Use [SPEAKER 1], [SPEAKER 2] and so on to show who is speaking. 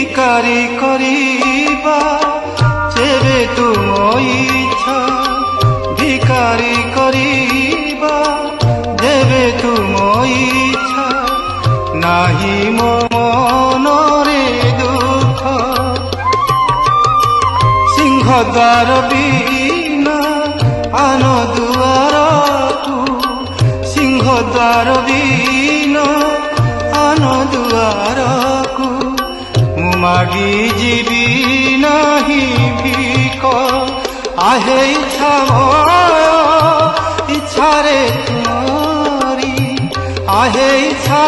[SPEAKER 1] ভিকারি করিবা যেবে তুম ইচ্ছা ভিকারি করিবা যেবে তুম ইচ্ছা নাহি মনরে দুঃখ সিংহদ্বার বিনা আন দুয়ারকু সিংহদ্বার বিনা আন দুয়ারকু মু মাগি ଯିବି ନାହିଁ ভিক আহে ইচ্ছা ইচ্ছারে তুমরি আহে ইচ্ছা